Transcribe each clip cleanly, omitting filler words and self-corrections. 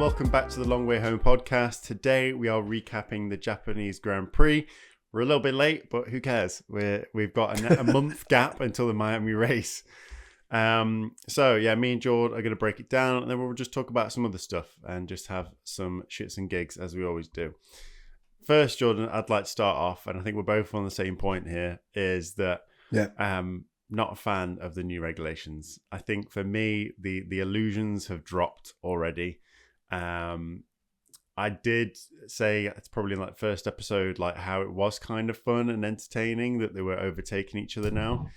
welcome back to the Long Way Home podcast. Today we are recapping the Japanese Grand Prix. We're a little bit late, but who cares? We've got a month gap until the Miami race. So yeah, me and Jord are going to break it down, and then we'll just talk about some other stuff and just have some shits and gigs as we always do. First, Jordan, I'd like to start off, and I think we're both on the same point here, is that not a fan of the new regulations. I think for me, the illusions have dropped already. I did say it's probably in like first episode, like how it was kind of fun and entertaining that they were overtaking each other now.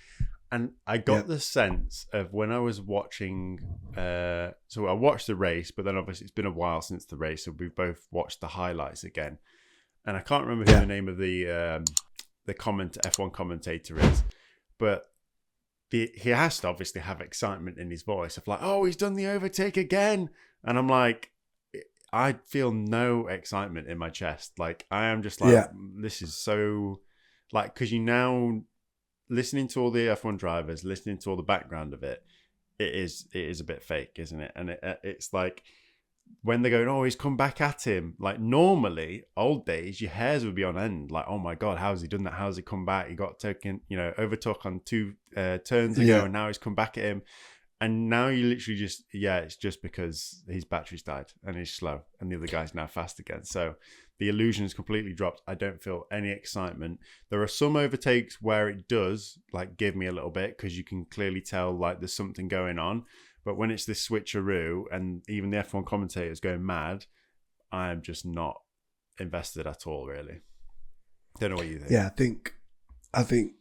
And I got the sense of when I was watching, so I watched the race, but then obviously it's been a while since the race, so we've both watched the highlights again. And I can't remember who the name of the F1 commentator is, but he has to obviously have excitement in his voice of like, oh, he's done the overtake again. And I'm like, I feel no excitement in my chest. Like, I am just like, this is so, like, because you now, listening to all the F1 drivers, listening to all the background of it, it is a bit fake, isn't it? And it's like, when they're going, oh, he's come back at him. Like, normally, old days, your hairs would be on end. Like, oh my God, how's he done that? How's he come back? He got taken, overtook on two turns ago, and now he's come back at him. And now you literally just, it's just because his battery's died and he's slow and the other guy's now fast again. So the illusion's completely dropped. I don't feel any excitement. There are some overtakes where it does like give me a little bit because you can clearly tell like there's something going on. But when it's this switcheroo and even the F1 commentators going mad, I'm just not invested at all, really. Don't know what you think. Yeah, I think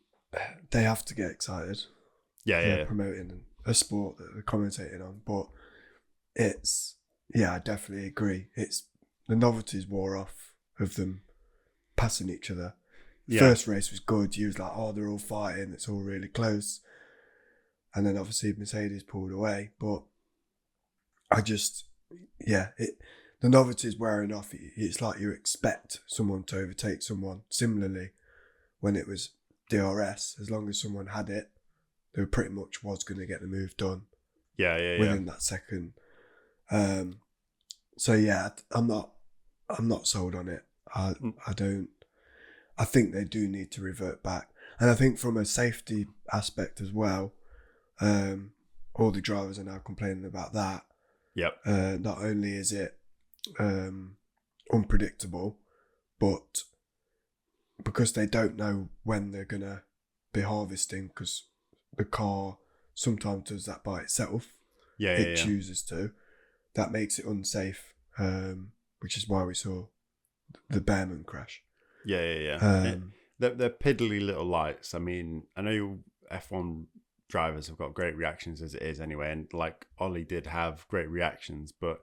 they have to get excited. Yeah. Promoting a sport that they're commentating on, but I definitely agree. It's the novelties wore off of them passing each other. First race was good. You was like, oh, they're all fighting. It's all really close. And then obviously Mercedes pulled away, but the novelty is wearing off. It's like you expect someone to overtake someone. Similarly, when it was DRS, as long as someone had it, they pretty much was going to get the move done. Within that second. I'm not sold on it. I don't. I think they do need to revert back, and I think from a safety aspect as well. All the drivers are now complaining about that. Not only is it unpredictable, but because they don't know when they're going to be harvesting, because the car sometimes does that by itself. It chooses to. That makes it unsafe, which is why we saw the Behrman crash. They're piddly little lights. I mean, I know F1 drivers have got great reactions as it is anyway, and like Ollie did have great reactions, but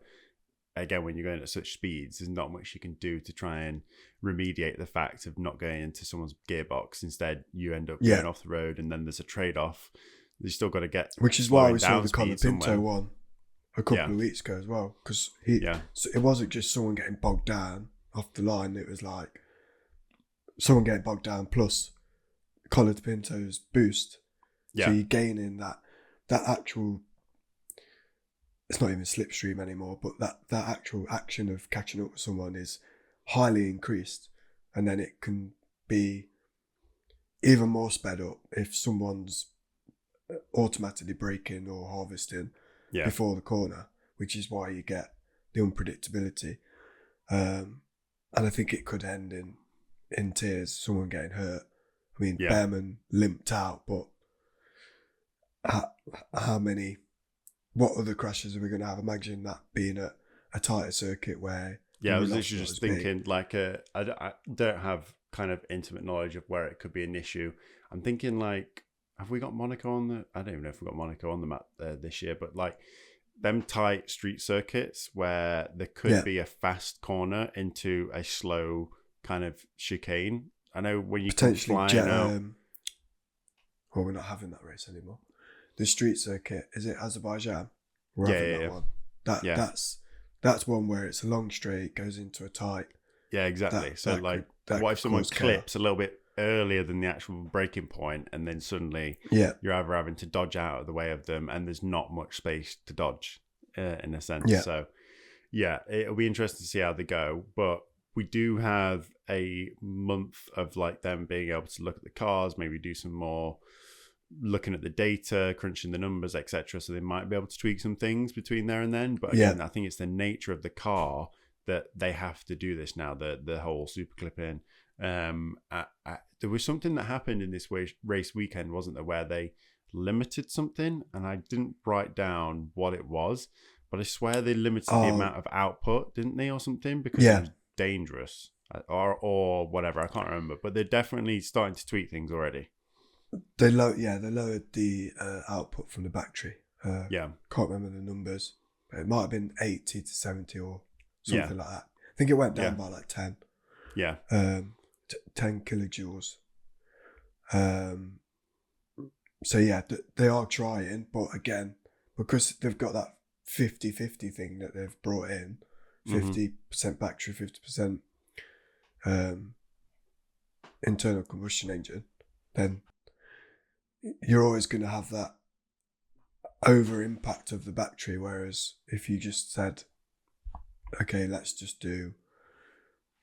again, when you're going at such speeds, there's not much you can do to try and remediate the fact of not going into someone's gearbox. Instead, you end up going off the road, and then there's a trade-off. You still got to get, which is why we saw the Contention one a couple of weeks ago as well, because so it wasn't just someone getting bogged down off the line. It was like someone getting bogged down plus Colin Pinto's boost. So you're gaining that actual, it's not even slipstream anymore, but that actual action of catching up with someone is highly increased. And then it can be even more sped up if someone's automatically braking or harvesting before the corner, which is why you get the unpredictability. And I think it could end in tears, someone getting hurt. I mean, Behrman limped out, but what other crashes are we going to have? Imagine that being a tighter circuit where... I was literally just thinking, like, I don't have kind of intimate knowledge of where it could be an issue. I'm thinking, like, have we got Monaco on the... I don't even know if we've got Monaco on the map this year, but, like, them tight street circuits where there could be a fast corner into a slow kind of chicane. I know when you come flying out... Well, we're not having that race anymore. The street circuit, is it Azerbaijan? One. That's one where it's a long straight, goes into a tight. Yeah, exactly. What if someone clips a little bit earlier than the actual breaking point, and then suddenly you're either having to dodge out of the way of them, and there's not much space to dodge in a sense. So Yeah, it'll be interesting to see how they go. But we do have a month of like them being able to look at the cars, maybe do some more looking at the data, crunching the numbers, etc. So they might be able to tweak some things between there and then. But again, I think it's the nature of the car that they have to do this now. The whole super clip in. There was something that happened in this race weekend, wasn't there, where they limited something, and I didn't write down what it was, but I swear they limited the amount of output, didn't they, or something, because it was dangerous, or whatever. I can't remember, but they're definitely starting to tweak things already. They lowered the output from the battery. Can't remember the numbers. It might have been 80 to 70 or something like that. I think it went down by like 10. 10 kilojoules. So yeah, they are trying, but again, because they've got that 50-50 thing that they've brought in, 50% battery, 50% internal combustion engine, then you're always going to have that over impact of the battery. Whereas if you just said, okay, let's just do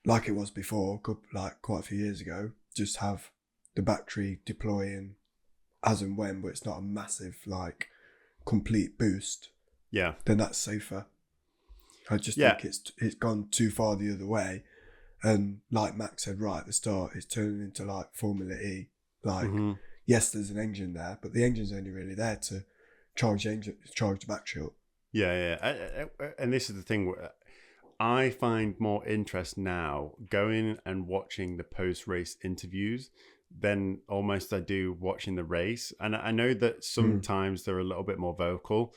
like it was before, like quite a few years ago, just have the battery deploying as and when, but it's not a massive like complete boost, then that's safer. I just think it's gone too far the other way, and like Max said right at the start, it's turning into like Formula E. Like yes, there's an engine there, but the engine's only really there to charge the battery up. And this is the thing, I find more interest now going and watching the post-race interviews than almost I do watching the race. And I know that sometimes they're a little bit more vocal,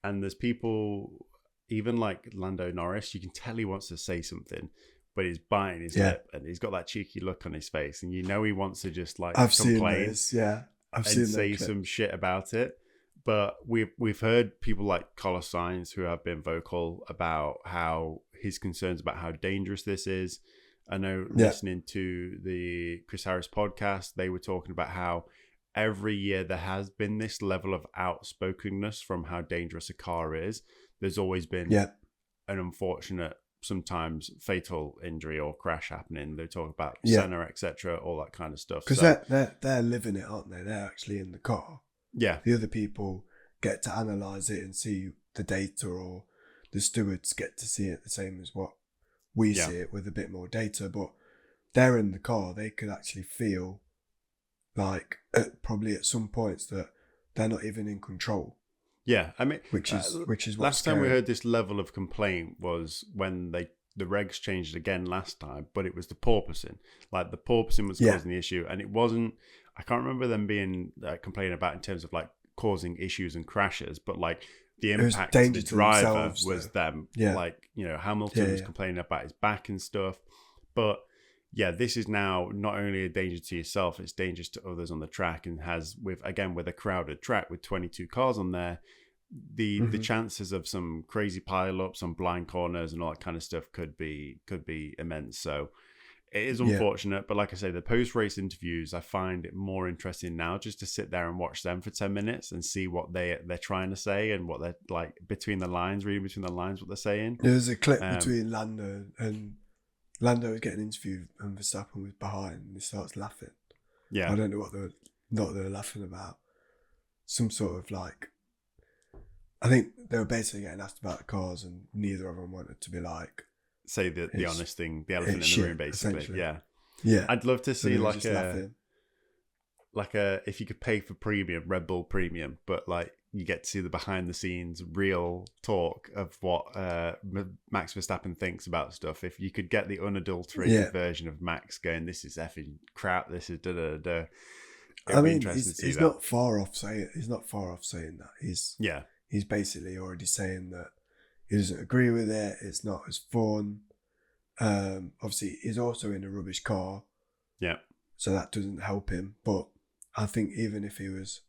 and there's people, even like Lando Norris, you can tell he wants to say something, but he's biting his lip, and he's got that cheeky look on his face, and you know he wants to just like complain and say some shit about it. But we've heard people like Carlos Sainz who have been vocal about how his concerns about how dangerous this is. I know listening to the Chris Harris podcast, they were talking about how every year there has been this level of outspokenness from how dangerous a car is. There's always been an unfortunate, sometimes fatal injury or crash happening. They talk about Senna, etc., all that kind of stuff. Because they're living it, aren't they? They're actually in the car. Yeah. The other people get to analyse it and see the data, or the stewards get to see it the same as what we see it with a bit more data. But they're in the car. They could actually feel like probably at some points that they're not even in control. Yeah, I mean, which is what's last scary. time we heard this level of complaint was when the regs changed again last time, but it was the porpoising. Like the porpoising was causing the issue, and it wasn't. I can't remember them being complaining about in terms of like causing issues and crashes, but like the impact to the driver was them. Yeah. Like, you know, Hamilton was complaining about his back and stuff, but this is now not only a danger to yourself, it's dangerous to others on the track, and has with a crowded track with 22 cars on there, the chances of some crazy pile-ups on blind corners and all that kind of stuff could be immense. So it is unfortunate, but like I say, the post-race interviews, I find it more interesting now just to sit there and watch them for 10 minutes and see what they're trying to say and what they're like reading between the lines, what they're saying. There's a clip between Lando was getting interviewed and Verstappen was behind, and he starts laughing. Yeah. I don't know what they're laughing about. Some sort of like, I think they were basically getting asked about the cars, and neither of them wanted to be like, say the honest thing, the elephant in the room, basically. Yeah. I'd love to see like a if you could pay for premium, Red Bull premium, but like you get to see the behind the scenes real talk of what Max Verstappen thinks about stuff. If you could get the unadulterated version of Max going, this is effing crap, this is da da da. I mean, he's not far off saying that. He's basically already saying that he doesn't agree with it. It's not as fun. Obviously, he's also in a rubbish car. Yeah. So that doesn't help him. But I think even if he was,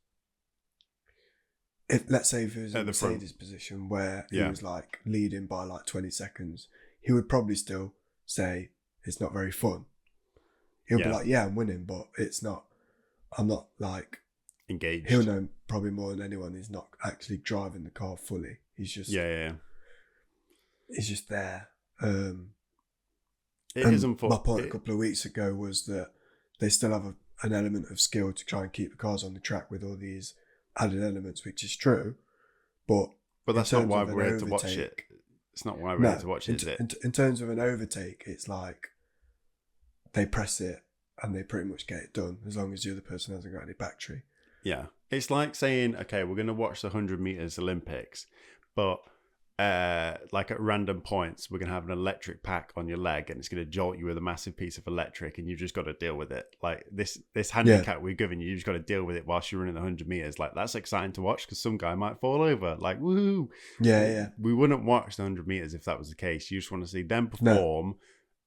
let's say if he was in Mercedes' position where he was like leading by like 20 seconds, he would probably still say it's not very fun. He'll be like, I'm winning, but it's not. I'm not like engaged. He'll know probably more than anyone. He's not actually driving the car fully. He's just is just there. It is my point a couple of weeks ago was that they still have an element of skill to try and keep the cars on the track with all these added elements, which is true. But that's not why we're here to watch it. It's not why we're here to watch it, is it? In terms of an overtake, it's like they press it and they pretty much get it done as long as the other person hasn't got any battery. Yeah. It's like saying, okay, we're going to watch the 100 meters Olympics, but like at random points, we're going to have an electric pack on your leg and it's going to jolt you with a massive piece of electric and you just got to deal with it. Like this handicap we're giving you, just got to deal with it whilst you're running the 100 meters. Like that's exciting to watch because some guy might fall over. Like, woohoo. Yeah. We wouldn't watch the 100 meters if that was the case. You just want to see them perform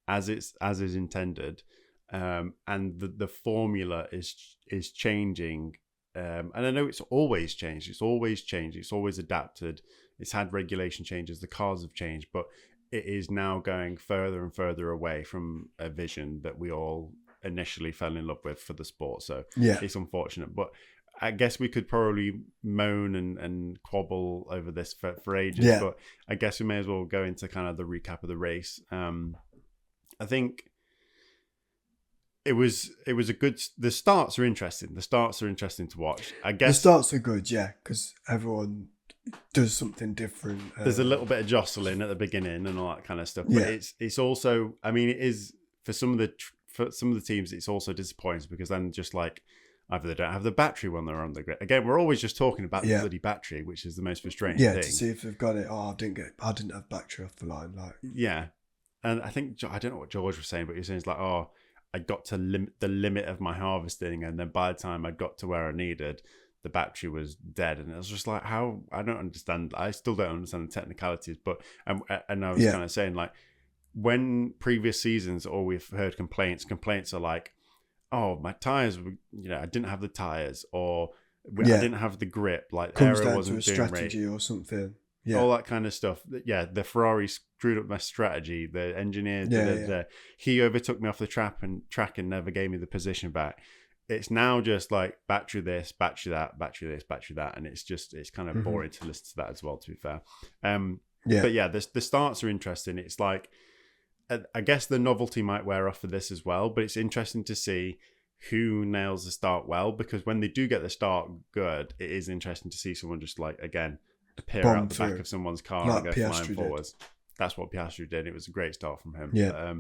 as is intended. And the formula is changing. And I know it's always changed. It's always changed. It's always adapted. It's had regulation changes. The cars have changed, but it is now going further and further away from a vision that we all initially fell in love with for the sport. So it's unfortunate, but I guess we could probably moan and quabble over this for ages, but I guess we may as well go into kind of the recap of the race. I think it was a good. The starts are interesting. The starts are interesting to watch. I guess the starts are good, because everyone does something different. There's a little bit of jostling at the beginning and all that kind of stuff. But it's also, I mean, it is for some of the teams. It's also disappointing because then just like either they don't have the battery when they're on the grid. Again, we're always just talking about the bloody battery, which is the most frustrating thing. To see if they've got it. Oh, I didn't have battery off the line. And I think I don't know what George was saying, but he was saying it's like, oh, I got to the limit of my harvesting, and then by the time I got to where I needed, the battery was dead. And it was just like, how? I don't understand. I still don't understand the technicalities. But and I was kind of saying, like, when previous seasons, all we've heard complaints are like, oh, my tires, I didn't have the tires, or I didn't have the grip. Like, comes down to a strategy or something. Yeah. All that kind of stuff. Yeah, the Ferrari screwed up my strategy. The engineer, he overtook me off the track and never gave me the position back. It's now just like battery this, battery that, battery this, battery that, and it's kind of boring to listen to that as well. To be fair, but the starts are interesting. It's like, I guess the novelty might wear off for this as well, but it's interesting to see who nails the start well, because when they do get the start good, it is interesting to see someone just like, again, appear out the back of someone's car and go flying forwards. That's what Piastri did. It was a great start from him. Yeah.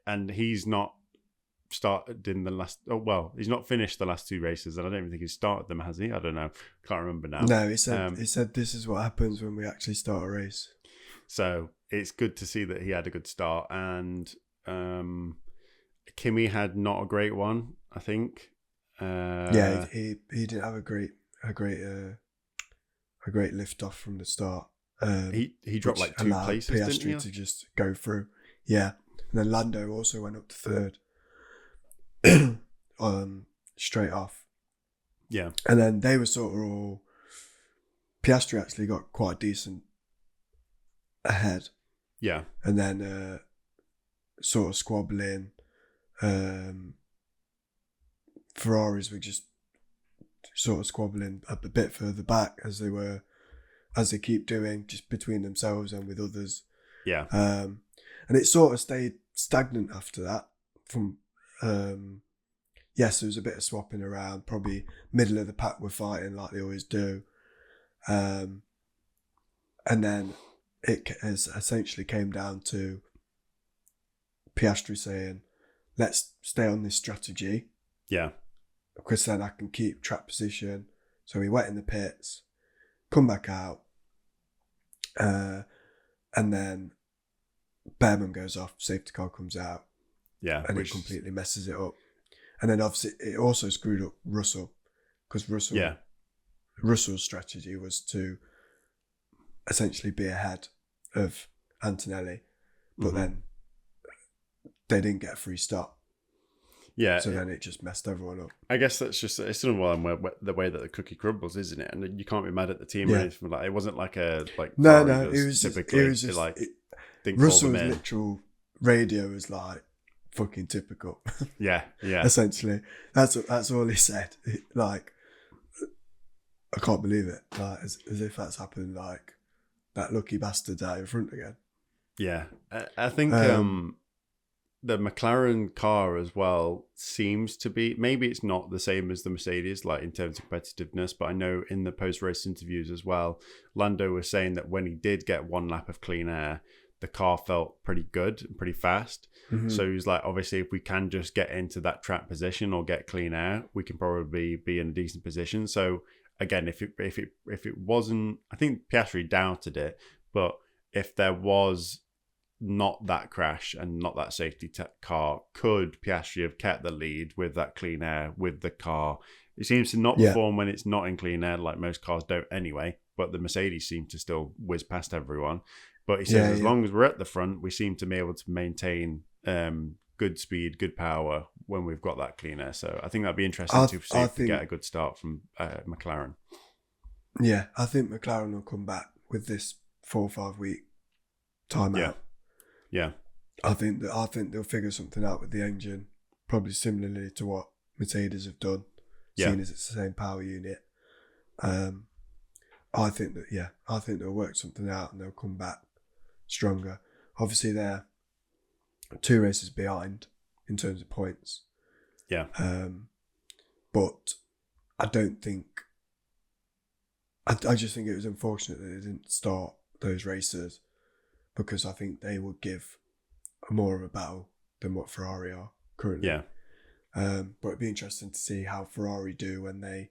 And he's not started in the last. Oh well, he's not finished the last two races, and I don't even think he's started them, has he? I don't know. Can't remember now. No, he said this is what happens when we actually start a race. So it's good to see that he had a good start, and Kimi had not a great one, I think. He didn't have a great lift off from the start. He dropped like 2 places, Piastri didn't he? to just go through. Yeah, and then Lando also went up to third. Straight off. Yeah, and then they were sort of all. Piastri actually got quite decent ahead. Yeah, and then sort of squabbling. Ferraris were just sort of squabbling a bit further back as they keep doing, just between themselves and with others. Yeah. And it sort of stayed stagnant after that. From yes, there was a bit of swapping around. Probably middle of the pack were fighting like they always do. And then it essentially came down to Piastri saying, let's stay on this strategy. Yeah. Because then I can keep track position. So he went in the pits, come back out, and then Behrman goes off, safety car comes out. Yeah. And it completely messes it up. And then obviously it also screwed up Russell, because Russell's strategy was to essentially be ahead of Antonelli, but then they didn't get a free stop. Yeah. So then it just messed everyone up. I guess that's just, it's the way that the cookie crumbles, isn't it? And you can't be mad at the team or anything like that. It wasn't like no, it was typically just Russell's literal radio was like fucking typical. Yeah. Essentially, that's all he said. I can't believe it. Like as if that's happened like that lucky bastard out in front again. Yeah, I think the McLaren car as well seems to be, maybe it's not the same as the Mercedes, like in terms of competitiveness, but I know in the post-race interviews as well, Lando was saying that when he did get one lap of clean air, the car felt pretty good and pretty fast. Mm-hmm. So he was like, obviously, if we can just get into that track position or get clean air, we can probably be in a decent position. So again, if it wasn't, I think Piastri doubted it, but if there was not that crash and not that safety car, could Piastri have kept the lead with that clean air with the car? It seems to not perform when it's not in clean air, like most cars don't anyway, but the Mercedes seem to still whiz past everyone. But he says as long as we're at the front, we seem to be able to maintain good speed, good power when we've got that clean air. So I think that'd be interesting to see if we get a good start from McLaren. Yeah, I think McLaren will come back with this 4 or 5 week timeout. Yeah. I think they'll figure something out with the engine, probably similarly to what Mercedes have done, seeing as it's the same power unit. I think they'll work something out and they'll come back stronger. Obviously, they're 2 races behind in terms of points. Yeah. But I don't think. I just think it was unfortunate that they didn't start those races, because I think they would give more of a battle than what Ferrari are currently. Yeah. But it'd be interesting to see how Ferrari do when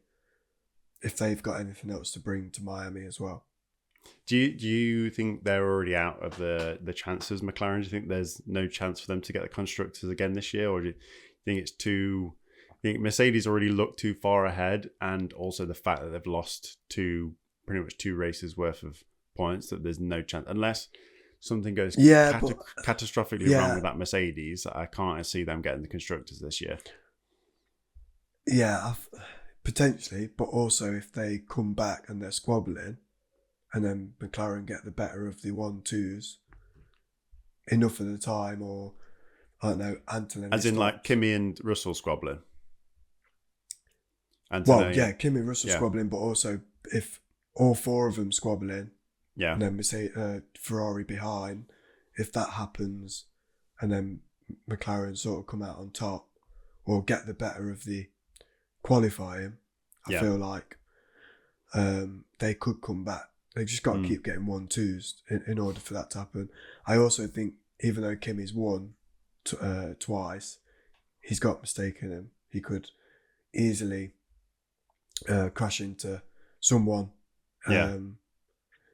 if they've got anything else to bring to Miami as well. Do you think they're already out of the chances, McLaren? Do you think there's no chance for them to get the constructors again this year, or do you think it's too? I think Mercedes already look too far ahead, and also the fact that they've lost pretty much 2 races worth of points, that there's no chance unless something goes catastrophically wrong with that Mercedes. I can't see them getting the constructors this year. Yeah, potentially, but also if they come back and they're squabbling, and then McLaren get the better of the 1-2s enough of the time, or I don't know, Antonelli. As in like Kimi and Russell squabbling. Antonelli. Well, yeah, Kimi and Russell squabbling, but also if all 4 of them squabbling, and then Ferrari behind, if that happens, and then McLaren sort of come out on top or get the better of the qualifying, I feel like they could come back. They just got to keep getting 1-2s in order for that to happen. I also think, even though Kimi's won twice, he's got mistake in him. He could easily crash into someone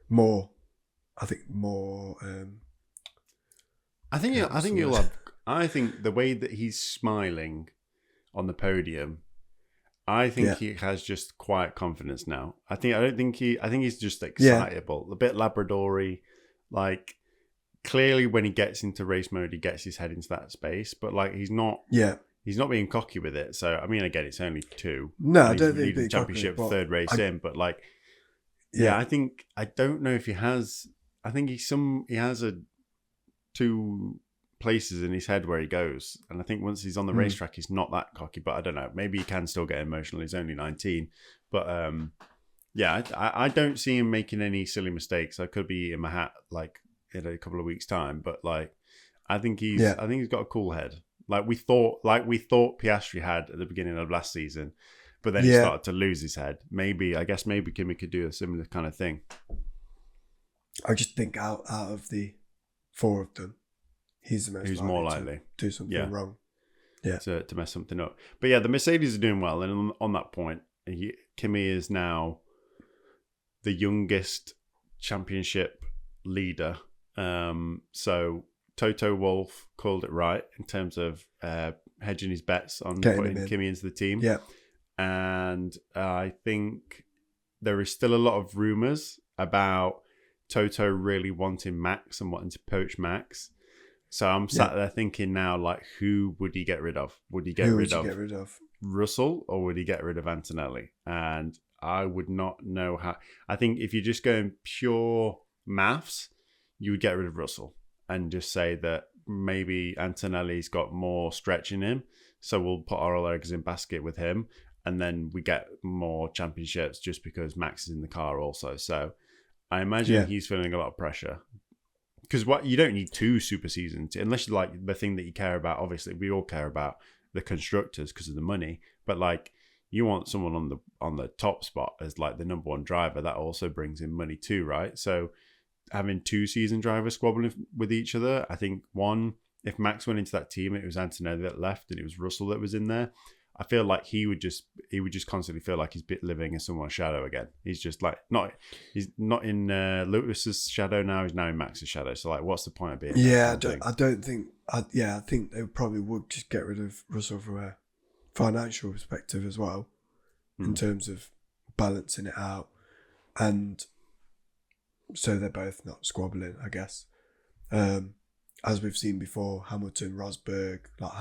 more. I think the way that he's smiling on the podium, I think he has just quiet confidence now. I think he's just excitable, a bit Labrador-y. Like, clearly when he gets into race mode, he gets his head into that space, but like he's not being cocky with it. So I mean, again, it's only 2. No, I don't think the championship cocky, 3rd race in, but like, I don't know if he has. I think he has 2 places in his head where he goes, and I think once he's on the racetrack, he's not that cocky. But I don't know. Maybe he can still get emotional. He's only 19, but I don't see him making any silly mistakes. I could be in my hat like in a couple of weeks' time, but like I think he's got a cool head. Like we thought Piastri had at the beginning of last season, but then he started to lose his head. Maybe Kimi could do a similar kind of thing. I just think out of the 4 of them, he's the most who's more likely to do something wrong. Yeah, to mess something up. But yeah, the Mercedes are doing well, and on that point, Kimi is now the youngest championship leader. So Toto Wolff called it right in terms of hedging his bets on putting Kimi into the team. Yeah, and I think there is still a lot of rumours about Toto really wanting Max and wanting to poach Max. So I'm sat there thinking now, like, who would he get rid of? Would he get rid of Russell, or would he get rid of Antonelli? And I would not know how. I think if you're just going pure maths, you would get rid of Russell and just say that maybe Antonelli's got more stretch in him, so we'll put our eggs in basket with him, and then we get more championships just because Max is in the car also. So I imagine he's feeling a lot of pressure. Because you don't need 2 super seasons unless you like the thing that you care about. Obviously, we all care about the constructors because of the money, but like you want someone on the top spot as like the number 1 driver. That also brings in money too, right? So having 2 season drivers squabbling with each other, I think if Max went into that team, it was Antonelli that left and it was Russell that was in there. I feel like he would just constantly feel like he's living in someone's shadow again. He's just like he's not in Lewis's shadow now. He's now in Max's shadow. So like, what's the point of being? Yeah, I think they probably would just get rid of Russell from a financial perspective as well, in terms of balancing it out, and so they're both not squabbling, I guess. As we've seen before, Hamilton, Rosberg, like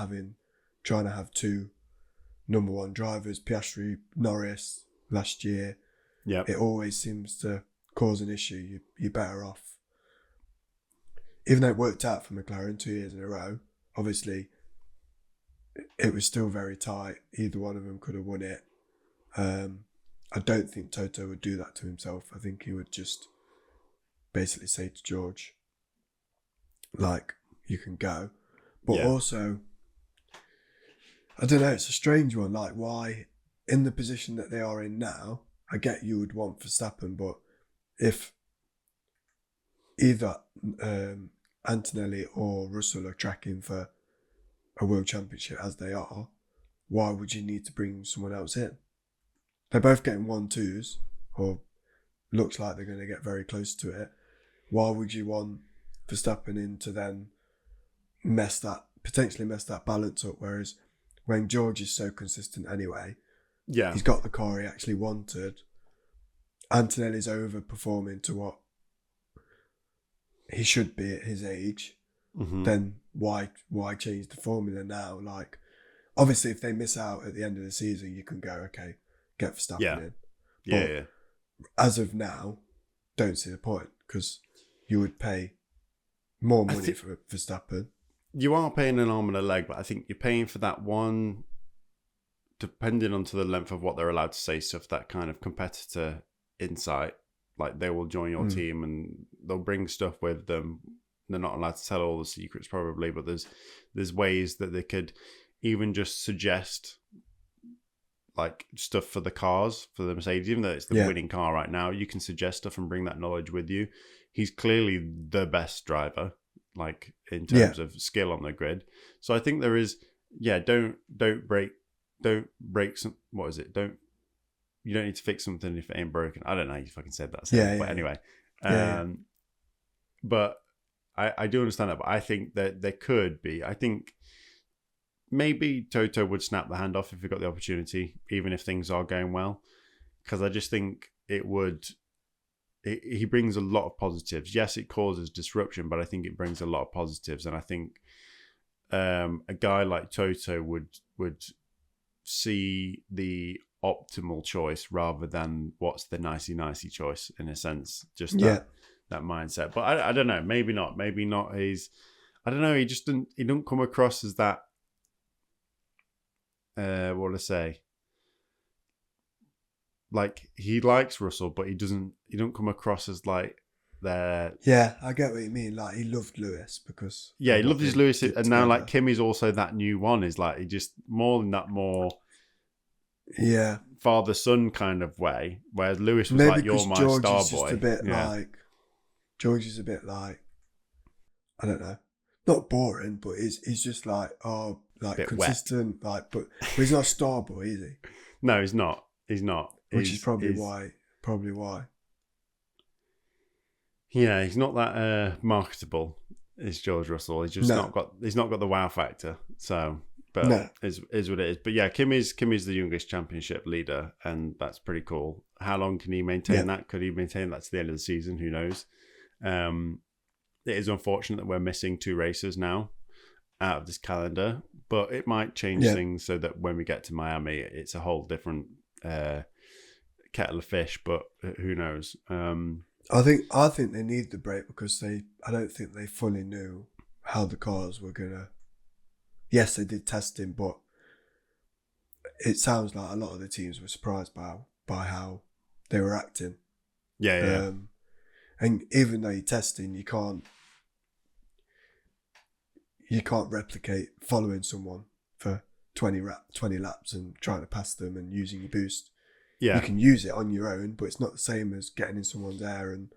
trying to have 2 number 1 drivers, Piastri, Norris last year. Yeah, it always seems to cause an issue. You're better off. Even though it worked out for McLaren 2 years in a row, obviously it was still very tight. Either one of them could have won it. I don't think Toto would do that to himself. I think he would just basically say to George, like, you can go. But also, I don't know, it's a strange one. Like, why, in the position that they are in now, I get you would want Verstappen, but if either Antonelli or Russell are tracking for a world championship as they are, why would you need to bring someone else in? They're both getting 1-2s, or looks like they're going to get very close to it. Why would you want Verstappen in to then potentially mess that balance up? Whereas when George is so consistent anyway, he's got the car he actually wanted. Antonelli's overperforming to what he should be at his age. Mm-hmm. Then why change the formula now? Like, obviously, if they miss out at the end of the season, you can go, okay, get Verstappen in. But as of now, don't see the point, because you would pay more money for Verstappen. You are paying an arm and a leg, but I think you're paying for that one, depending on to the length of what they're allowed to say stuff, that kind of competitor insight. Like, they will join your team and they'll bring stuff with them. They're not allowed to tell all the secrets probably, but there's ways that they could even just suggest like stuff for the cars, for the Mercedes, even though it's the winning car right now. You can suggest stuff and bring that knowledge with you. He's clearly the best driver, like in terms of skill on the grid. So I think there is, don't break some, what is it? You don't need to fix something if it ain't broken. I don't know how you fucking said that. But anyway, but I do understand that, but I think that there could be, I think maybe Toto would snap the hand off if he got the opportunity, even if things are going well. Because I just think he brings a lot of positives. Yes, it causes disruption, but I think it brings a lot of positives. And I think a guy like Toto would see the optimal choice rather than what's the nicey choice, in a sense. Just that mindset. But I don't know. Maybe not. Maybe not. I don't know. He just didn't. He don't come across as that. What would I say? Like, he likes Russell, but he don't come across as like the. Yeah, I get what you mean. Like, he loved Lewis because. Yeah, he loved his Lewis, and now like Kimi's also that new one. Is like, he just more than that more. Yeah. Father son kind of way, whereas Lewis was maybe like, you're my George star is just boy. A bit like George is a bit like, I don't know, not boring, but he's just like consistent, wet. Like, but he's not a star boy, is he? No, he's not. Which is probably why. Yeah, he's not that marketable. Is George Russell? He's just not got the wow factor. So. But is what it is. But yeah, Kimi's the youngest championship leader, and that's pretty cool. How long can he maintain that? Could he maintain that to the end of the season? Who knows? It is unfortunate that we're missing 2 races now out of this calendar, but it might change things so that when we get to Miami, it's a whole different kettle of fish. But who knows? I think they need the break because I don't think they fully knew how the cars were gonna. Yes, they did testing, but it sounds like a lot of the teams were surprised by how they were acting. Yeah. And even though you're testing, you can't replicate following someone for 20 laps and trying to pass them and using your boost. Yeah. You can use it on your own, but it's not the same as getting in someone's air and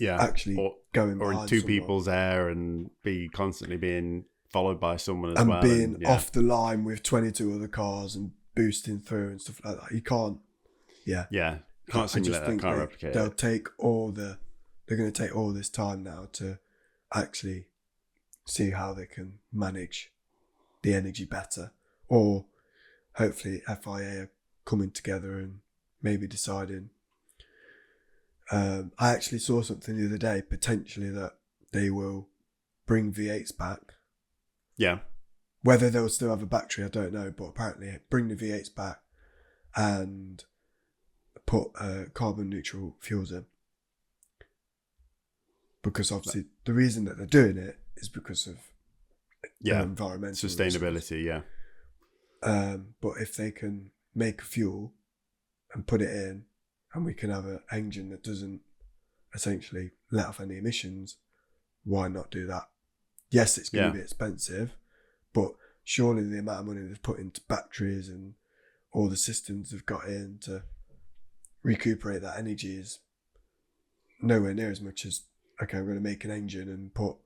actually going or behind in two someone. people's air and be constantly being followed by someone as and well. Being off the line with 22 other cars and boosting through and stuff like that. You can't. Yeah. Yeah. Can't simulate that. Can't replicate they'll it. They're going to take all this time now to actually see how they can manage the energy better, or hopefully FIA are coming together and maybe deciding. I actually saw something the other day, potentially that they will bring V8s back. Yeah. Whether they'll still have a battery, I don't know, but apparently bring the V8s back and put carbon neutral fuels in. Because obviously the reason that they're doing it is because of environmental sustainability, but if they can make a fuel and put it in, and we can have an engine that doesn't essentially let off any emissions, why not do that? Yes, it's going to be expensive, but surely the amount of money they've put into batteries and all the systems they've got in to recuperate that energy is nowhere near as much as, okay, I'm going to make an engine and put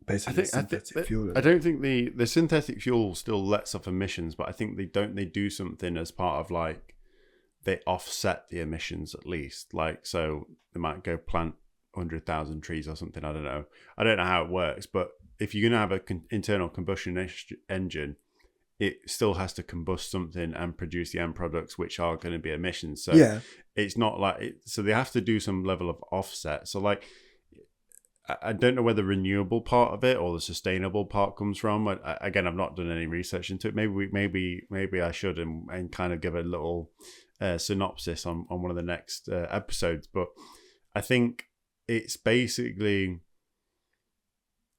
basically synthetic fuel in. I don't think the synthetic fuel still lets off emissions, but I think they do something as part of like, they offset the emissions at least. Like, so they might go plant 100,000 trees or something. I don't know how it works, but if you're going to have an internal combustion engine, it still has to combust something and produce the end products, which are going to be emissions. So it's not like it, so they have to do some level of offset. So like, I don't know where the renewable part of it or the sustainable part comes from. Again, I've not done any research into it. Maybe I should and kind of give a little synopsis on one of the next episodes. But I think it's basically,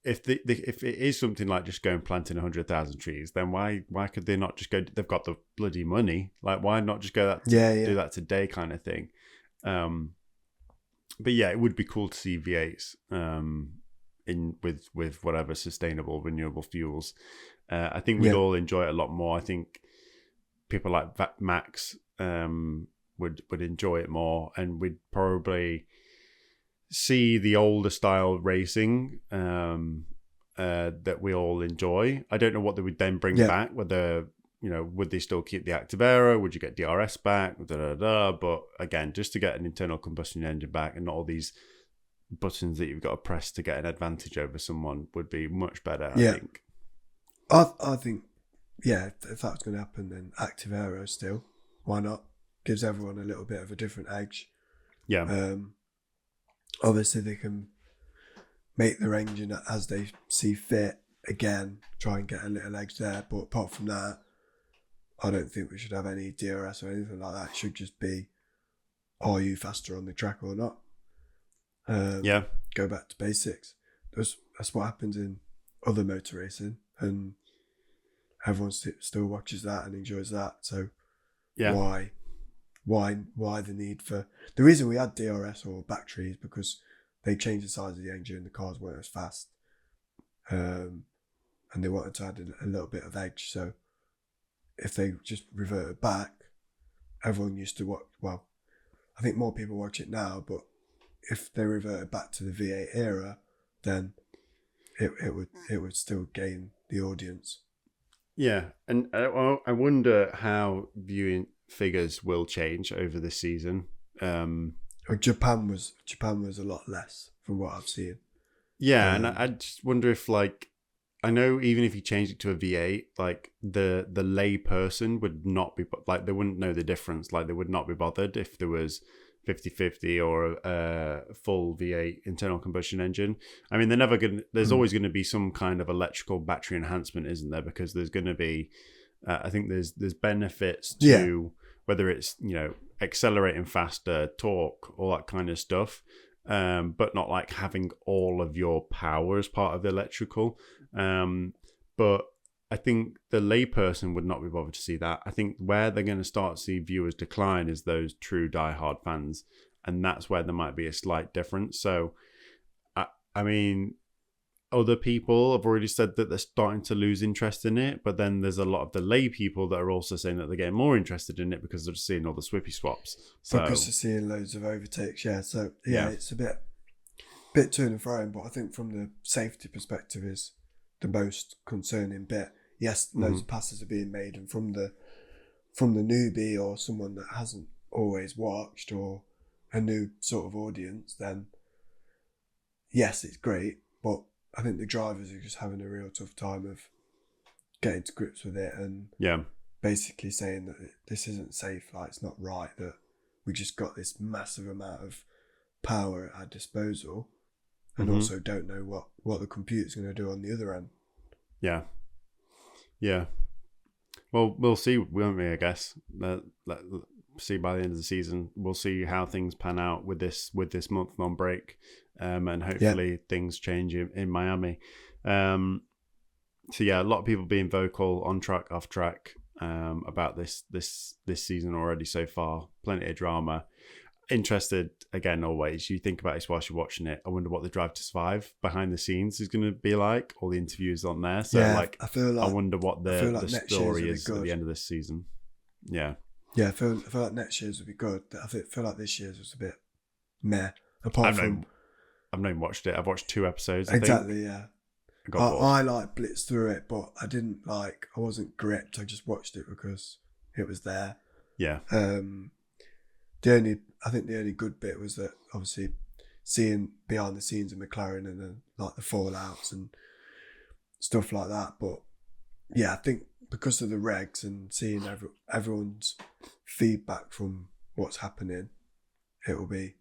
if it is something like just going planting 100,000 trees, then why could they not just go? They've got the bloody money. Like, why not just go do that today, kind of thing. But yeah, it would be cool to see V8s in with whatever sustainable renewable fuels. I think we'd all enjoy it a lot more. I think people like Max would enjoy it more, and we'd probably see the older style racing that we all enjoy. I don't know what they would then bring back, whether, you know, would they still keep the active aero? Would you get DRS back? But again, just to get an internal combustion engine back and not all these buttons that you've got to press to get an advantage over someone would be much better, I think. I think, if that's going to happen, then active aero still. Why not? Gives everyone a little bit of a different edge. Yeah. Obviously, they can make their engine as they see fit. Again, try and get a little edge there. But apart from that, I don't think we should have any DRS or anything like that. It should just be, are you faster on the track or not? Go back to basics. That's what happens in other motor racing, and everyone still watches that and enjoys that. So why the need for... The reason we had DRS or battery is because they changed the size of the engine and the cars weren't as fast. And they wanted to add a little bit of edge. So if they just reverted back, everyone used to watch... Well, I think more people watch it now, but if they reverted back to the V8 era, then it would still gain the audience. Yeah, and I wonder how viewing figures will change over this season. Japan was a lot less from what I've seen. Yeah, and I just wonder if, like, I know even if you changed it to a V8, like the lay person would not be, like, they wouldn't know the difference. Like, they would not be bothered if there was 50/50 or a full V8 internal combustion engine. I mean, they're never going to, there's always going to be some kind of electrical battery enhancement, isn't there? Because there's going to be, I think there's benefits to whether it's, you know, accelerating faster, torque, all that kind of stuff. But not like having all of your power as part of the electrical. But I think the layperson would not be bothered to see that. I think where they're going to start to see viewers decline is those true diehard fans. and that's where there might be a slight difference. So, I mean, other people have already said that they're starting to lose interest in it, but then there's a lot of the lay people that are also saying that they're getting more interested in it because they're just seeing all the swippy swaps. So, because they're seeing loads of overtakes, yeah. So it's a bit to and fro, but I think from the safety perspective is the most concerning bit. Yes, loads of passes are being made, and from the newbie or someone that hasn't always watched or a new sort of audience, then yes, it's great, but I think the drivers are just having a real tough time of getting to grips with it and basically saying that this isn't safe, like it's not right, that we just got this massive amount of power at our disposal and also don't know what the computer's going to do on the other end. Yeah. Yeah. Well, we'll see, won't we, I guess. See by the end of the season. We'll see how things pan out with this month-long break. And hopefully things change in Miami. So yeah, a lot of people being vocal on track, off track, about this season already so far. Plenty of drama. Interested again, always. You think about this whilst you're watching it. I wonder what the Drive to Survive behind the scenes is going to be like. All the interviews on there. So I wonder what the story is at the end of this season. Yeah. Yeah, I feel like next year's would be good. I feel like this year's was a bit meh. I've not even watched it. I've watched 2 episodes. Exactly, yeah. I like blitzed through it, but I wasn't gripped. I just watched it because it was there. Yeah. I think the only good bit was that obviously seeing behind the scenes of McLaren and then like the fallouts and stuff like that. But yeah, I think because of the regs and seeing everyone's feedback from what's happening, it'll be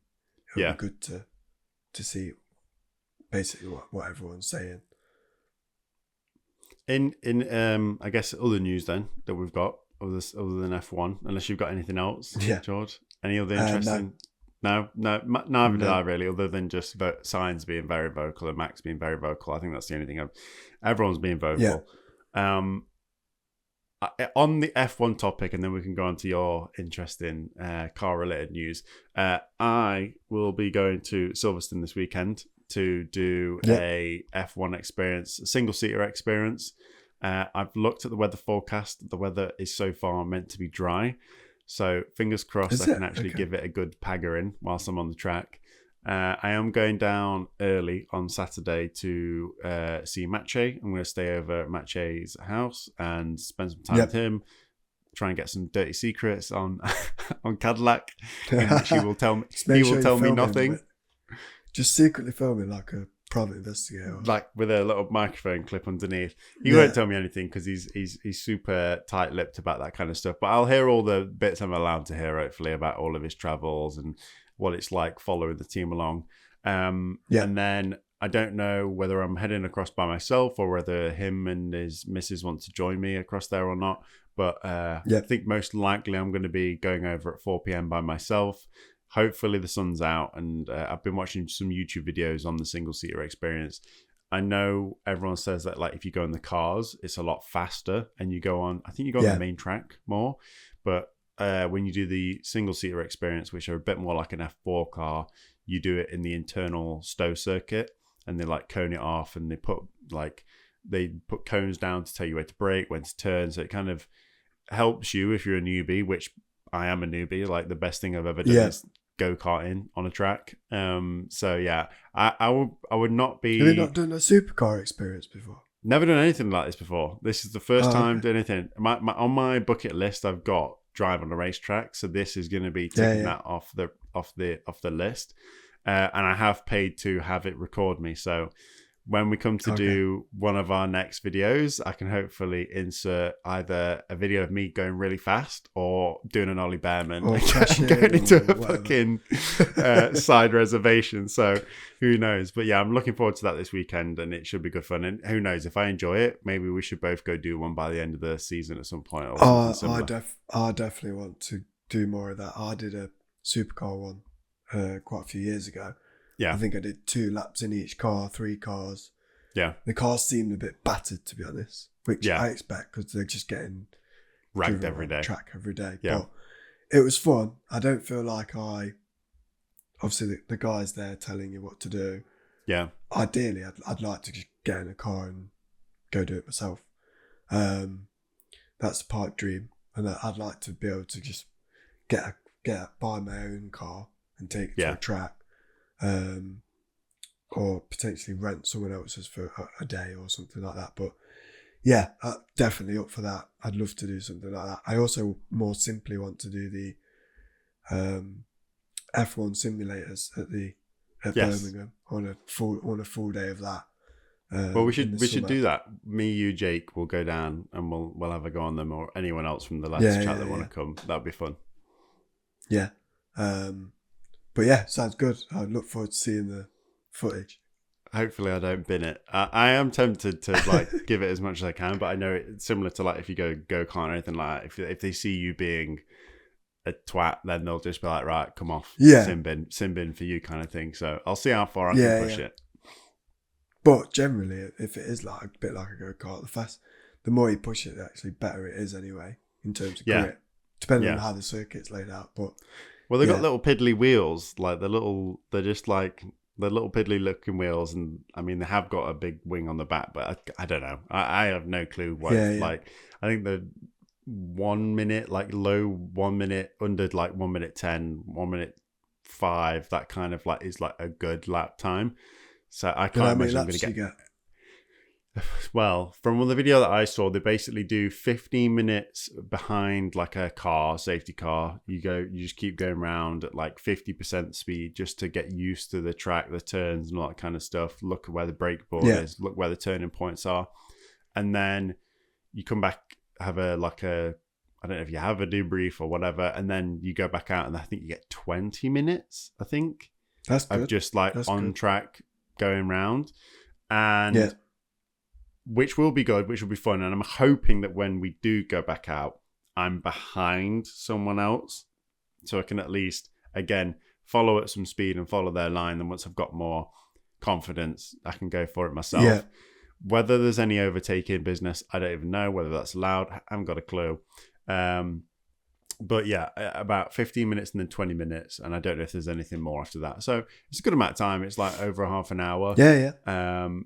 good to see basically what everyone's saying. In I guess other news then that we've got other than F1, unless you've got anything else, George. Any other interesting? No, neither did I really. Other than just Sainz being very vocal and Max being very vocal. I think that's the only thing. Everyone's being vocal. Yeah. On the F1 topic, and then we can go on to your interesting car-related news. I will be going to Silverstone this weekend to do a F1 experience, a single-seater experience. I've looked at the weather forecast. The weather is so far meant to be dry. So fingers crossed I can actually give it a good paggering whilst I'm on the track. I am going down early on Saturday to see Mache. I'm going to stay over at Mache's house and spend some time with him. Try and get some dirty secrets on Cadillac, in which he will tell me. He will tell me nothing. Just secretly filming like a private investigator, like with a little microphone clip underneath. He won't tell me anything because he's super tight-lipped about that kind of stuff. But I'll hear all the bits I'm allowed to hear, hopefully, about all of his travels and what it's like following the team along. And then I don't know whether I'm heading across by myself or whether him and his missus want to join me across there or not. But I think most likely I'm going to be going over at 4 p.m. by myself. Hopefully the sun's out, and I've been watching some YouTube videos on the single-seater experience. I know everyone says that like if you go in the cars, it's a lot faster, and you go on, I think you go on the main track more. But when you do the single-seater experience, which are a bit more like an F4 car, you do it in the internal stow circuit, and they like cone it off, and they put cones down to tell you where to brake, when to turn. So it kind of helps you if you're a newbie, which I am a newbie. Like the best thing I've ever done is go-karting on a track. So yeah, I would not be. Have you not done a supercar experience before? Never done anything like this before. This is the first time doing anything. On my bucket list, I've got drive on a racetrack. So this is going to be taking that off the list. And I have paid to have it record me. So when we come to do one of our next videos, I can hopefully insert either a video of me going really fast or doing an Ollie Bearman and going into a fucking side reservation. So who knows? But yeah, I'm looking forward to that this weekend, and it should be good fun. And who knows, if I enjoy it, maybe we should both go do one by the end of the season at some point. Or I definitely want to do more of that. I did a supercar one quite a few years ago. Yeah, I think I did 2 laps in each car, 3 cars. Yeah, the cars seemed a bit battered, to be honest, which I expect because they're just getting ragged every day. Track every day. Yeah, but it was fun. I don't feel like I obviously the guys there telling you what to do. Yeah. Ideally, I'd like to just get in a car and go do it myself. That's a pipe dream, and I'd like to be able to just buy my own car and take it to a track, or potentially rent someone else's for a day or something like that. But yeah, definitely up for that. I'd love to do something like that. I also more simply want to do the F1 simulators at Birmingham on a full day of that. Well, we should do that. Me, you, Jake will go down and we'll have a go on them, or anyone else from the lads chat that want to come. That'd be fun. Yeah. But yeah, sounds good. I look forward to seeing the footage. Hopefully I don't bin it. I am tempted to like give it as much as I can, but I know it's similar to like if you go kart or anything like that. If they see you being a twat, then they'll just be like, right, come off. Sin bin for you kind of thing. So I'll see how far I can push it. But generally, if it is like a bit like a go-kart, the more you push it, actually better it is anyway, in terms of grip. Depending on how the circuit's laid out. But they've got little piddly wheels, like they're just like the little piddly looking wheels, and I mean they have got a big wing on the back, but I don't know. I have no clue what like. I think the 1 minute, like low 1 minute, under like 1 minute 10, 1 minute 5, that kind of like is like a good lap time. So I can't imagine I'm going to get. Well, from the video that I saw, they basically do 15 minutes behind like a safety car. You just keep going around at like 50% speed just to get used to the track, the turns and all that kind of stuff. Look at where the brake board is, look where the turning points are. And then you come back, have I don't know if you have a debrief or whatever. And then you go back out and I think you get 20 minutes, I think. That's good. Of just like on track going round. And which will be good, which will be fun. And I'm hoping that when we do go back out, I'm behind someone else. So I can at least, again, follow at some speed and follow their line. And once I've got more confidence, I can go for it myself. Yeah. Whether there's any overtaking business, I don't even know. Whether that's allowed, I haven't got a clue. But yeah, about 15 minutes and then 20 minutes. And I don't know if there's anything more after that. So it's a good amount of time. It's like over a half an hour. Yeah.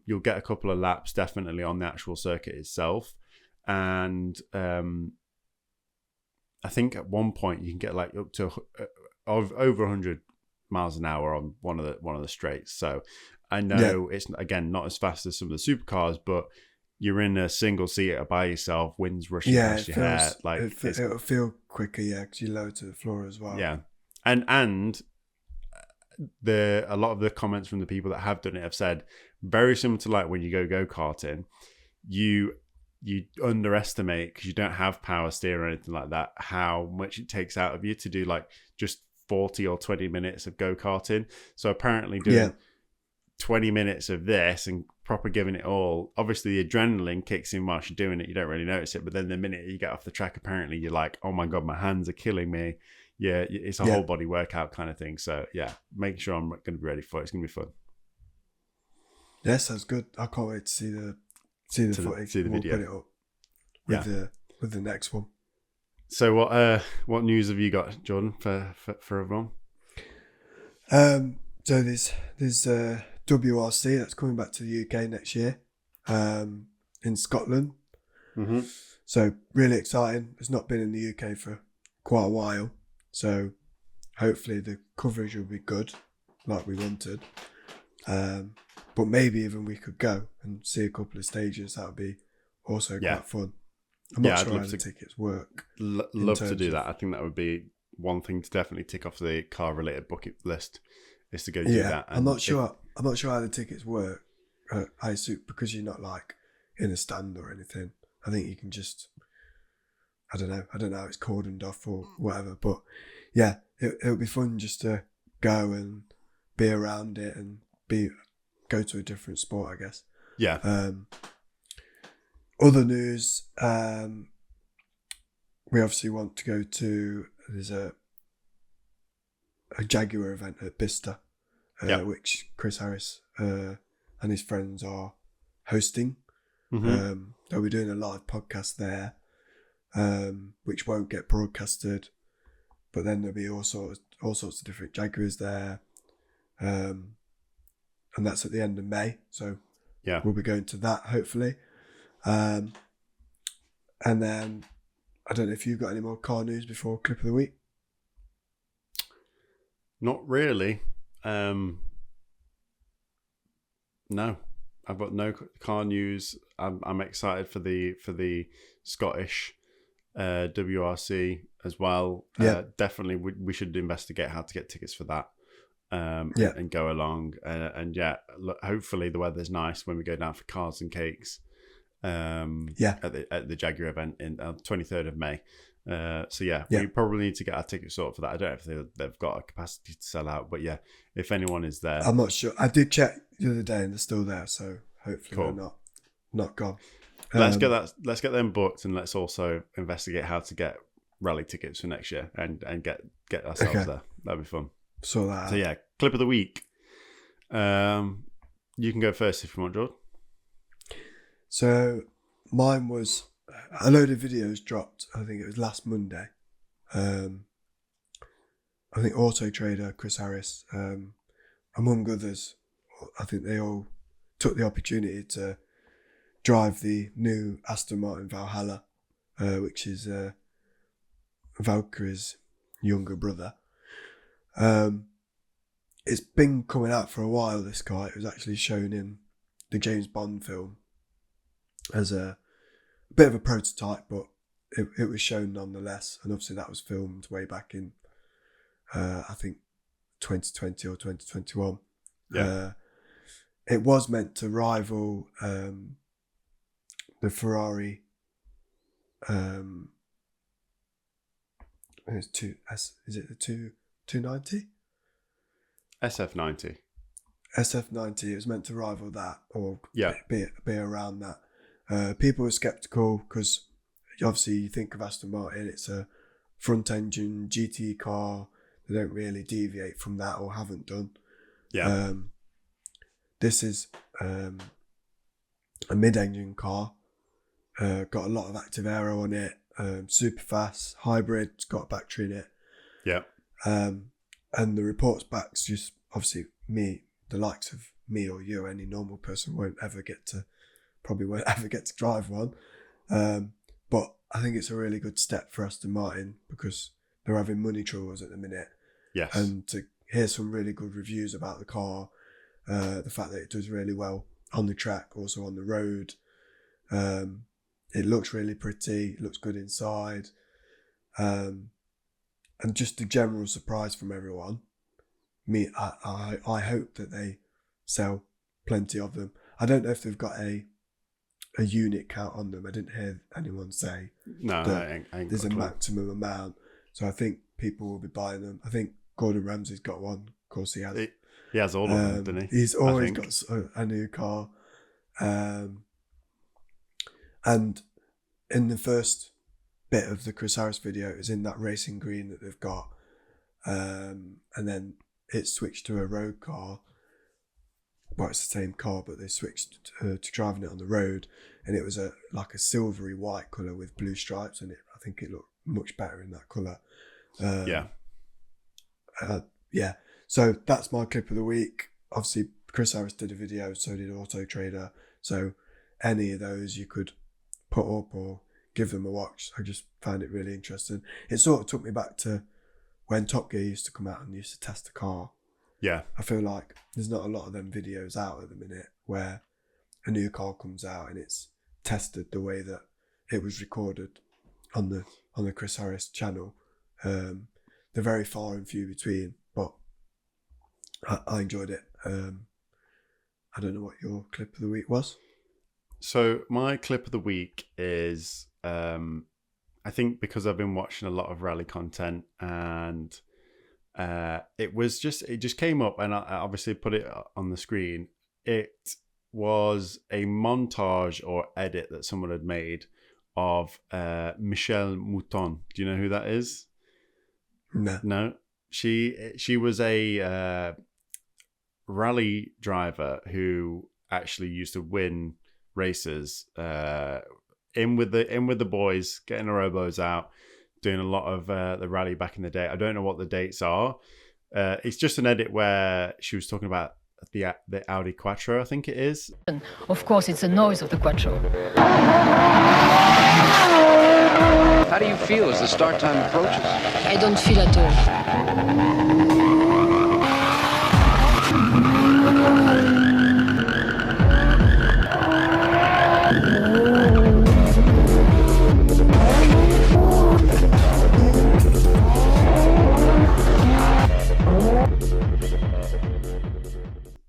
You'll get a couple of laps definitely on the actual circuit itself. And I think at one point you can get like up to over 100 miles an hour on one of the straights. So I know it's, again, not as fast as some of the supercars, but you're in a single seater by yourself, wind's rushing past your hair. Like it'll feel quicker, because you're low to the floor as well. Yeah, and a lot of the comments from the people that have done it have said very similar to like when you go karting, you underestimate, because you don't have power steer or anything like that, how much it takes out of you to do like just 40 or 20 minutes of go karting. So apparently doing 20 minutes of this and proper giving it all, obviously the adrenaline kicks in whilst you're doing it, you don't really notice it, but then the minute you get off the track, apparently you're like, oh my god, my hands are killing me. It's a whole body workout kind of thing. So make sure I'm going to be ready for it. It's going to be fun. Sounds good. I can't wait to see the footage. See the video. Put it up with the next one. So what news have you got, Jordan, for everyone? So there's WRC that's coming back to the UK next year, in Scotland. Mm-hmm. So really exciting. It's not been in the UK for quite a while, so hopefully the coverage will be good, like we wanted. But maybe even we could go and see a couple of stages. That would be also quite fun. I'm not sure how the tickets work. Love to do that. I think that would be one thing to definitely tick off the car-related bucket list. Is to go do that. And I'm not sure how the tickets work. I assume because you're not like in a stand or anything. I think you can just, I don't know how it's cordoned off or whatever. But yeah, it'll be fun just to go and be around it and go to a different sport, I guess. Yeah. Other news, we obviously want to go to, there's a Jaguar event at Bicester, which Chris Harris and his friends are hosting. Mm-hmm. They'll be doing a live podcast there, which won't get broadcasted, but then there'll be all sorts of different Jaguars there. and that's at the end of May. So yeah, we'll be going to that hopefully. And then I don't know if you've got any more car news before clip of the week. Not really. No, I've got no car news. I'm excited for the Scottish WRC as well. Yeah. Definitely, we should investigate how to get tickets for that. Yeah. And go along. And yeah, look, hopefully the weather's nice when we go down for Cars and Cakes. Yeah. At the Jaguar event in 23rd of May. So yeah, Yeah. we probably need to get our ticket sorted for that. I don't know if they've got a capacity to sell out, but yeah, if anyone is there, I'm not sure. I did check the other day and they're still there, so hopefully cool. they're not gone. Let's get them booked, and let's also investigate how to get rally tickets for next year and get ourselves there. That'd be fun. So yeah, clip of the week. You can go first if you want, George. So mine was a load of videos dropped. I think it was last Monday. I think Auto Trader, Chris Harris, among others, I think they all took the opportunity to drive the new Aston Martin Valhalla, which is Valkyrie's younger brother. It's been coming out for a while, this car. It was actually shown in the James Bond film as a bit of a prototype, but it was shown nonetheless. And obviously that was filmed way back in, I think, 2020 or 2021. Yeah. It was meant to rival the Ferrari. Is it the 290? SF90. SF90. It was meant to rival that, or yeah, be around that. People were skeptical because obviously you think of Aston Martin, it's a front engine GT car. They don't really deviate from that, or haven't done. Yeah. This is a mid-engine car. Got a lot of active aero on it. Super fast, hybrid. It's got a battery in it. Yeah. And the reports back's just obviously me, the likes of me or you, any normal person won't ever get to drive one. But I think it's a really good step for Aston Martin because they're having money troubles at the minute. Yes. And to hear some really good reviews about the car, the fact that it does really well on the track, also on the road. It looks really pretty, it looks good inside. And just the general surprise from everyone. I hope that they sell plenty of them. I don't know if they've got a unit count on them. I didn't hear anyone say that there's a maximum amount. So I think people will be buying them. I think Gordon Ramsay's got one. Of course he has. He has all of them, doesn't he? He's always got a new car. And in the first bit of the Chris Harris video, it was in that racing green that they've got. And then it switched to a road car. Well, it's the same car, but they switched to driving it on the road. And it was like a silvery white colour with blue stripes. And I think it looked much better in that colour. Yeah. So that's my clip of the week. Obviously, Chris Harris did a video, so did Auto Trader. So any of those you could put up or give them a watch. I just found it really interesting. It sort of took me back to when Top Gear used to come out and used to test the car. Yeah. I feel like there's not a lot of them videos out at the minute where a new car comes out and it's tested the way that it was recorded on the Chris Harris channel. They're very far and few between, but I enjoyed it. I don't know what your clip of the week was. So my clip of the week is, I think because I've been watching a lot of rally content and it just came up and I obviously put it on the screen. It was a montage or edit that someone had made of Michelle Mouton. Do you know who that is? No. She was a rally driver who actually used to win races in with the boys, getting the robos out, doing a lot of the rally back in the day. I don't know what the dates are, it's just an edit where she was talking about the Audi Quattro, I think it is. Of course, it's the noise of the Quattro. How do you feel as the start time approaches? I don't feel at all.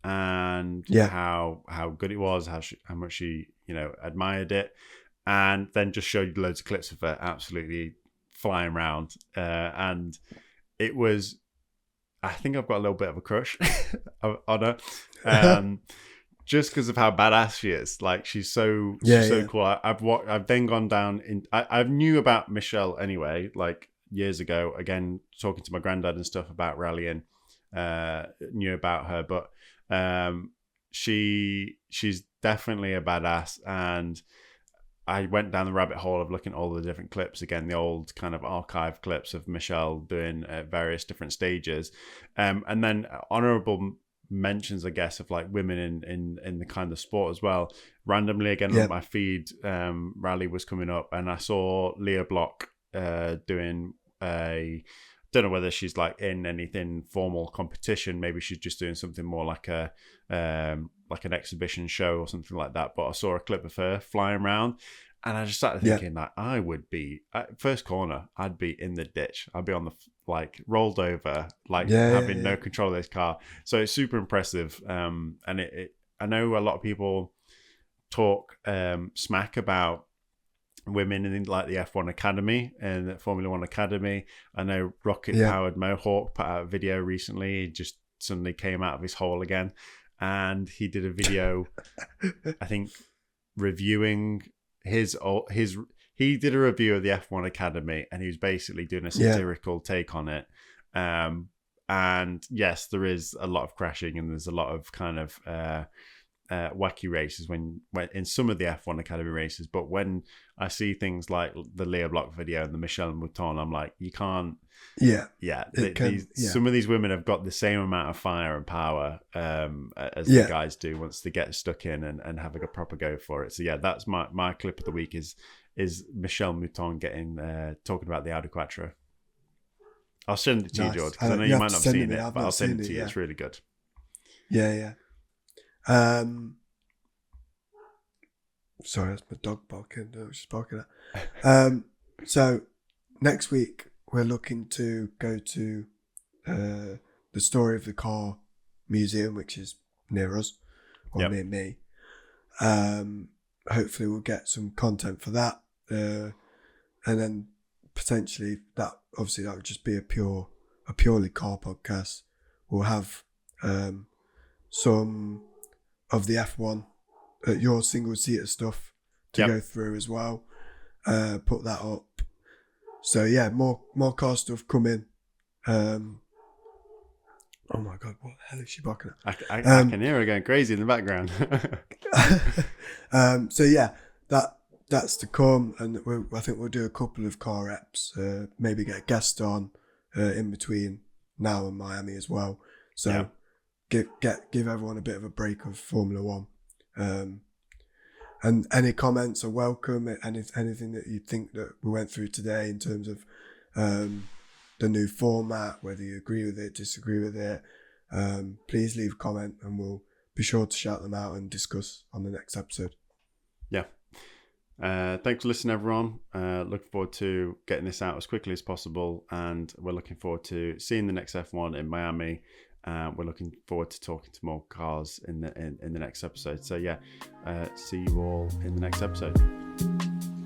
And how good it was, how much she admired it, and then just showed you loads of clips of her absolutely flying around, and it was, I think I've got a little bit of a crush on her, just because of how badass she is. Like, she's so cool. I've then gone down in. I knew about Michelle anyway, like years ago. Again, talking to my granddad and stuff about rallying, knew about her, but she's definitely a badass. And I went down the rabbit hole of looking at all the different clips again, the old kind of archive clips of Michelle doing various different stages, and then honorable mentions, I guess, of like women in the kind of sport as well. Randomly again on my feed, rally was coming up, and I saw Leah Block doing a, don't know whether she's like in anything formal competition. Maybe she's just doing something more like like an exhibition show or something like that. But I saw a clip of her flying around, and I just started thinking that I would be at first corner. I'd be in the ditch. I'd be on the rolled over, having no control of this car. So it's super impressive. And I know a lot of people talk smack about women in like the F1 Academy and the Formula One Academy. I know Rocket Powered Mohawk put out a video recently. He just suddenly came out of his hole again, and he did a video, I think, reviewing he did a review of the F1 Academy, and he was basically doing a satirical take on it. And yes, there is a lot of crashing, and there's a lot of kind of wacky races when in some of the F1 Academy races. But when I see things like the Leah Block video and the Michelle Mouton, I'm like, you can't. Some of these women have got the same amount of fire and power as the guys do once they get stuck in and have a proper go for it. So yeah, that's my clip of the week is Michelle Mouton talking about the Audi Quattro. I'll send it to you, George, because I know you might not have seen it, but I'll send it to you. It's really good. Sorry, that's my dog barking. I was just barking at. So next week we're looking to go to the Story of the Car Museum, which is near us, or near me. Hopefully we'll get some content for that, and then potentially that would just be a purely car podcast. We'll have some of the F1 your single seater stuff to go through as well. Put that up. So yeah, more car stuff coming. Oh my god, what the hell is she barking at? I can hear her going crazy in the background. So yeah, that's to come, and I think we'll do a couple of car reps. Maybe get a guest on in between now and Miami as well. So give everyone a bit of a break of Formula One. And any comments are welcome. Anything that you think that we went through today in terms of the new format, whether you agree with it, disagree with it, please leave a comment, and we'll be sure to shout them out and discuss on the next episode. Thanks for listening, everyone. Looking forward to getting this out as quickly as possible, and we're looking forward to seeing the next F1 in Miami. We're looking forward to talking to more cars in the next episode. So see you all in the next episode.